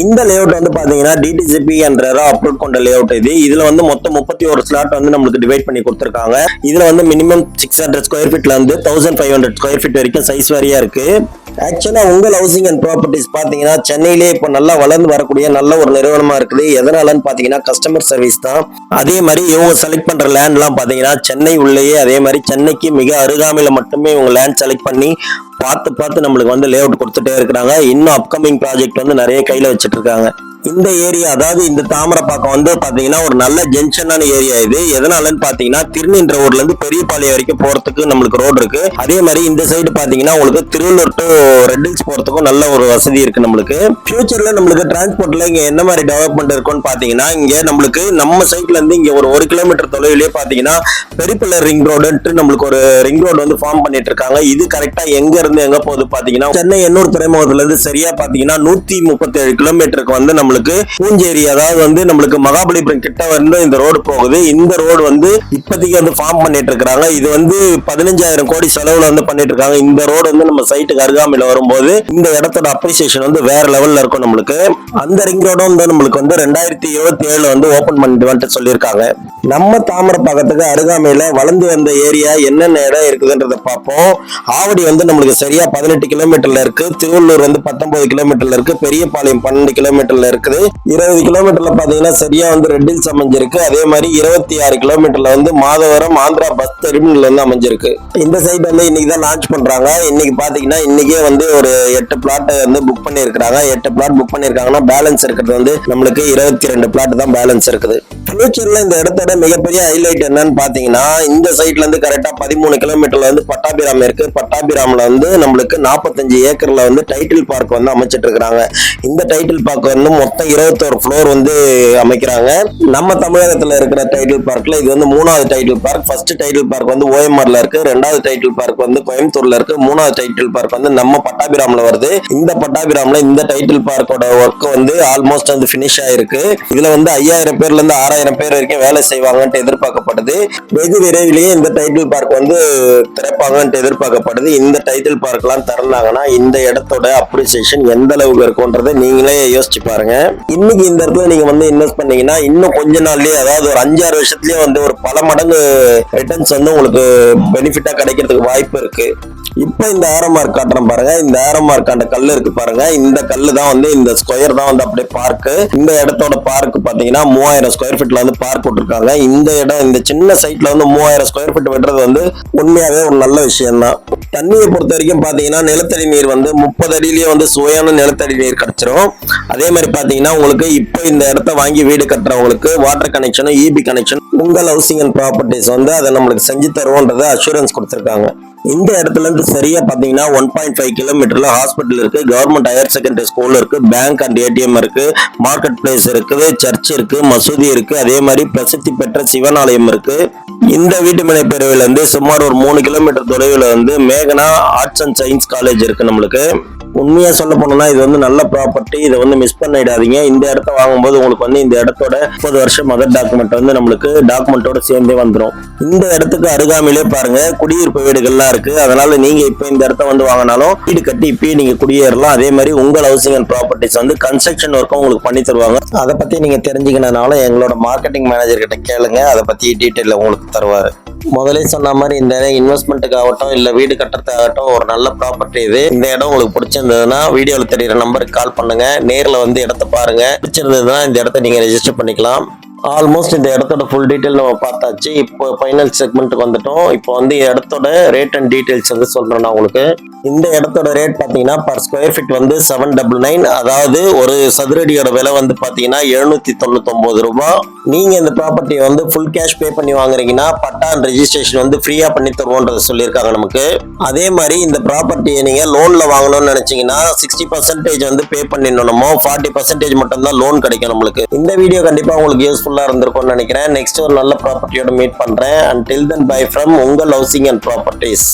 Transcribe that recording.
இந்த லேஅவுட் வந்து பாத்தீங்கன்னா டிடிசிபி என்ற அப்லோட் கொண்ட லேஅவுட் இதுல வந்து மொத்தம் 31 ஸ்லாட் வந்து நம்மளுக்கு டிவைட் பண்ணி கொடுத்திருக்காங்க. இதுல வந்து மினிமம் 600 ஸ்கொயர் ஃபீட்ல இருந்து 1500 ஸ்கொயர் ஃபீட் வரைக்கும் சைஸ் வாரியா இருக்கு. ஆக்சுவலா உங்கள் ஹவுசிங் அண்ட் ப்ராப்பர்ட்டிஸ் பாத்தீங்கன்னா சென்னையிலே இப்போ நல்லா வளர்ந்து வரக்கூடிய நல்ல ஒரு நிறுவனமா இருக்குது. எதனாலன்னு பாத்தீங்கன்னா கஸ்டமர் சர்வீஸ் தான். அதே மாதிரி இவங்க செலக்ட் பண்ற லேண்ட் எல்லாம் பாத்தீங்கன்னா சென்னை உள்ளேயே, அதே மாதிரி சென்னைக்கு மிக அருகாமையில மட்டுமே இவங்க லேண்ட் செலக்ட் பண்ணி பார்த்து நம்மளுக்கு வந்து லேஅவுட் கொடுத்துட்டே இருக்கிறாங்க. இன்னும் அப்கமிங் ப்ராஜெக்ட் வந்து நிறைய கையில வச்சிட்டு இருக்காங்க. இந்த ஏரியா அதாவது இந்த தாமரைப்பாக்கம் வந்து பாத்தீங்கன்னா ஒரு நல்ல ஜங்ஷனான ஏரியா இது. எதனாலன்னு பாத்தீங்கன்னா திருநின்ற ஊர்ல இருந்து பெரியபாளையம் வரைக்கும் போறதுக்கு நம்மளுக்கு ரோடு இருக்கு. அதே மாதிரி இந்த சைடு பாத்தீங்கன்னா உங்களுக்கு திருவள்ளூர் டு ரெட் ஹில்ஸ் போறதுக்கும் நல்ல ஒரு வசதி இருக்கு. நம்மளுக்கு ஃபியூச்சர்ல நம்மளுக்கு டிரான்ஸ்போர்ட்ல இங்க என்ன மாதிரி டெவலப்மெண்ட் இருக்கும்னு பாத்தீங்கன்னா இங்க நம்மளுக்கு நம்ம சைட்ல இருந்து இங்க ஒரு 1 கிலோமீட்டர் தொலைவிலேயே பாத்தீங்கன்னா பெரியபாளையம் ரிங் ரோடுன்ட்டு நம்மளுக்கு ஒரு ரிங் ரோடு வந்து ஃபார்ம் பண்ணிட்டு இருக்காங்க. இது கரெக்டா எங்க இருந்து எங்க போகுது பாத்தீங்கன்னா சென்னை எண்ணூர் துறைமுகத்துல இருந்து சரியா பாத்தீங்கன்னா 137 கிலோமீட்டருக்கு வந்து நம்மளுக்கு பூஞ்சேரி அதாவது வந்து நம்மளுக்கு மகாபலிபுரம் கிட்ட வந்து இந்த ரோடு போகுது. இந்த ரோடு வந்து இப்போதைக்கு வந்து ஃபார்ம் பண்ணிட்டு இருக்காங்க. இது வந்து 15,000 கோடி செலவுல வந்து பண்ணிட்டு இருக்காங்க. இந்த ரோடு வந்து நம்ம சைட்டுக்கு அருகாமையில வரும்போது இந்த இடத்தோட அப்ரிசியேஷன் வந்து வேற லெவல்ல இருக்கும். நம்மளுக்கு அந்த ரிங் ரோடும் வந்து நம்மளுக்கு வந்து 2027 வந்து ஓபன் பண்ணிட்டு சொல்லியிருக்காங்க. நம்ம தாமரைப்பாக்கத்துக்கு அருகாமையில வளர்ந்து வந்த ஏரியா என்னென்ன இடம் இருக்குதுன்றத பார்ப்போம். ஆவடி வந்து நம்மளுக்கு சரியா 18 கிலோமீட்டர்ல இருக்கு. திருவள்ளூர் வந்து 19 கிலோமீட்டர்ல இருக்கு. பெரியபாளையம் 12 கிலோமீட்டர்ல இருக்குது. 20 கிலோமீட்டர்ல பாத்தீங்கன்னா சரியா வந்து ரெட் ஹில்ஸ் அமைஞ்சிருக்கு. அதே மாதிரி 26 கிலோமீட்டர்ல வந்து மாதவரம் ஆந்திரா பஸ் டெர்மினல் வந்து அமைஞ்சிருக்கு. இந்த சைட் வந்து இன்னைக்கு தான் லான்ச் பண்றாங்க. இன்னைக்கு பாத்தீங்கன்னா இன்னைக்கே வந்து ஒரு 8 பிளாட் வந்து புக் பண்ணிருக்காங்க. 8 பிளாட் புக் பண்ணிருக்காங்கன்னா பேலன்ஸ் இருக்கிறது வந்து நம்மளுக்கு 22 பிளாட் தான் பேலன்ஸ் இருக்குது. ஃபியூச்சர்ல இந்த இடத்தோட மிகப்பெரிய ஹைலைட் என்னன்னு பாத்தீங்கன்னா இந்த சைட்ல இருந்து கரெக்டா 13 கிலோமீட்டர்ல வந்து பட்டாபிராம் இருக்கு. பட்டாபிராம்ல வந்து நம்மளுக்கு 45 ஏக்கர்ல வந்து டைட்டில் பார்க் வந்து அமைச்சிட்டு இருக்காங்க. இந்த டைட்டில் பார்க் வந்து மொத்தம் 21 ஃப்ளோர் வந்து அமைக்கிறாங்க. நம்ம தமிழகத்துல இருக்கிற டைட்டில் பார்க்ல இது வந்து 3வது title park. First title park வந்து ஓஎம்ஆர்ல இருக்கு. 2வது டைட்டில் பார்க் வந்து கோயம்புத்தூர்ல இருக்கு. 3வது டைட்டில் பார்க் வந்து நம்ம பட்டாபிராம்ல வருது. இந்த பட்டாபிராம்ல இந்த டைட்டில் பார்க்கோட ஒர்க் வந்து ஆல்மோஸ்ட் வந்து பினிஷ் ஆயிருக்கு. இதுல வந்து 5000 பேர்ல இருந்து 6000 பேர் வரைக்கும் வேலை செய்வாங்கன்னு எதிர்பார்க்கப்படுது. வெகு விரைவிலேயே இந்த டைட்டில் பார்க் வந்து திறப்பாங்கன்னு எதிர்பார்க்கப்படுது. இந்த டைட்டில் பார்க் எல்லாம் திறந்தாங்கன்னா இந்த இடத்தோட அப்ரிசியேஷன் எந்த அளவுக்கு இருக்கும்ன்றதை நீங்களே யோசிச்சு பாருங்க. இன்னைக்கு இந்த இடத்துல நீங்க வந்து இன்வெஸ்ட் பண்ணீங்கன்னா இன்னும் கொஞ்ச நாள்லயே அதாவது ஒரு 5-6 வருஷத்துலயே வந்து ஒரு பல மடங்கு ரிட்டர்ன்ஸ் வந்து உங்களுக்கு பெனிஃபிட்டா கிடைக்கிறதுக்கு வாய்ப்பு இருக்கு. இப்ப இந்த ஆரோ மார்க் காட்டுறேன் பாருங்க. இந்த ஆரோ மார்க் அந்த கல்லு இருக்கு பாருங்க. இந்த கல்லு தான் வந்து இந்த ஸ்கொயர் தான் வந்து அப்படியே பார்க். இந்த இடத்தோட பார்க் பாத்தீங்கன்னா 3000 ஸ்கொயர் ஃபீட்ல வந்து பார்க் விட்டுருக்காங்க. இந்த இடம் இந்த சின்ன சைட்ல வந்து 3000 ஸ்கொயர் ஃபீட் விடுறது வந்து உண்மையாவே ஒரு நல்ல விஷயம் தான். தண்ணியை பொறுத்த வரைக்கும் பாத்தீங்கன்னா நிலத்தடி நீர் வந்து 30 அடியிலேயே வந்து சுவையான நிலத்தடி நீர் கிடைச்சிரும். அதே மாதிரி பாத்தீங்கன்னா உங்களுக்கு இப்போ இந்த இடத்த வாங்கி வீடு கட்டுறவங்களுக்கு வாட்டர் கனெக்ஷன், இபி கனெக்ஷன் உங்கள் ஹவுசிங் அண்ட் ப்ராப்பர்ட்டிஸ் வந்து அதை நம்மளுக்கு செஞ்சு தருவோன்றதை அஷூரன்ஸ் கொடுத்திருக்காங்க. இந்த இடத்துல இருந்து சரியா பாத்தீங்கன்னா 1.5 கிலோமீட்டர்ல ஹாஸ்பிட்டல் இருக்கு, கவர்மெண்ட் ஹையர் செகண்டரி ஸ்கூல் இருக்கு, பேங்க் அண்ட் ஏடிஎம் இருக்கு, மார்க்கெட் பிளேஸ் இருக்குது, சர்ச் இருக்கு, மசூதி இருக்கு, அதே மாதிரி பிரசித்தி பெற்ற சிவன் ஆலயம் இருக்கு. இந்த வீட்டுமனை பிரிவில் இருந்து சுமார் ஒரு 3 கிலோமீட்டர் தொலைவில் வந்து மேகனா ஆர்ட்ஸ் அண்ட் சயின்ஸ் காலேஜ் இருக்கு. நம்மளுக்கு உண்மையா சொல்ல போனோம்னா இது வந்து நல்ல ப்ராப்பர்ட்டி. இதை வந்து மிஸ் பண்ணிடாதீங்க. இந்த இடத்த வாங்கும்போது உங்களுக்கு வந்து இந்த இடத்தோட 30 வருஷம் மதர் டாக்குமெண்ட் வந்து நம்மளுக்கு டாக்குமெண்டோட சேர்ந்தே வந்துடும். இந்த இடத்துக்கு அருகாமையிலே பாருங்க குடியிருப்பு வீடுகள்லாம் இருக்கு. அதனால நீங்க இப்ப இந்த இடத்த வந்து வாங்கினாலும் வீடு கட்டி இப்பயே நீங்க குடியேறலாம். அதே மாதிரி உங்கள் ஹவுசிங் அண்ட் ப்ராப்பர்ட்டிஸ் வந்து கன்ஸ்ட்ரக்ஷன் ஒர்க்கும் உங்களுக்கு பண்ணி தருவாங்க. அதை பத்தி நீங்க தெரிஞ்சுக்கணும்னாலும் எங்களோட மார்க்கெட்டிங் மேனேஜர் கிட்ட கேளுங்க. அதை பத்தி டீட்டெயில் உங்களுக்கு தருவாரு. முதலே சொன்ன மாதிரி இந்த இன்வெஸ்ட்மெண்ட்டுக்கு ஆகட்டும் இல்ல வீடு கட்டுறதுக்காகட்டும் ஒரு நல்ல ப்ராப்பர்ட்டி இது. இந்த இடம் உங்களுக்கு பிடிச்சிருந்ததுன்னா வீடியோல தெரியுற நம்பருக்கு கால் பண்ணுங்க. நேர்ல வந்து இடத்த பாருங்க. பிடிச்சிருந்ததுன்னா இந்த இடத்த நீங்க ரெஜிஸ்டர் பண்ணிக்கலாம். ஆல்மோஸ்ட் இந்த இடத்தோட ஃபுல் டீட்டெயில் நம்ம பார்த்தாச்சு. இப்போ ஃபைனல் செக்மெண்ட்டுக்கு வந்துட்டோம். இப்போ வந்து இடத்தோட ரேட் அண்ட் டீட்டெயில்ஸ் வந்து சொல்றேன் நான் உங்களுக்கு. இந்த இடத்தோட ரேட் பார்த்தீங்கன்னா பர் ஸ்கொயர் ஃபீட் வந்து 799. அதாவது ஒரு சதுரடியோட விலை வந்து பார்த்தீங்கன்னா 799 ரூபாய். நீங்க இந்த ப்ராப்பர்ட்டியை வந்து ஃபுல் கேஷ் பே பண்ணி வாங்குறீங்கன்னா பட்டா அண்ட் ரெஜிஸ்ட்ரேஷன் வந்து ஃப்ரீயா பண்ணி தருவோன்றத சொல்லியிருக்காங்க நமக்கு. அதே மாதிரி இந்த ப்ராப்பர்ட்டியை நீங்க லோன்ல வாங்கணும்னு நினைச்சீங்கன்னா 60% வந்து பே பண்ணிடணுமோ, 40% மட்டும் தான் லோன் கிடைக்கும் நம்மளுக்கு. இந்த வீடியோ கண்டிப்பா உங்களுக்கு யூஸ்ஃபுல்லா இருந்திருக்கும்னு நினைக்கிறேன். நெக்ஸ்ட் ஒரு நல்ல ப்ராப்பர்ட்டியோட மீட் பண்றேன். Until then, bye from உங்கள் ஹவுசிங் அண்ட் ப்ராப்பர்ட்டிஸ்.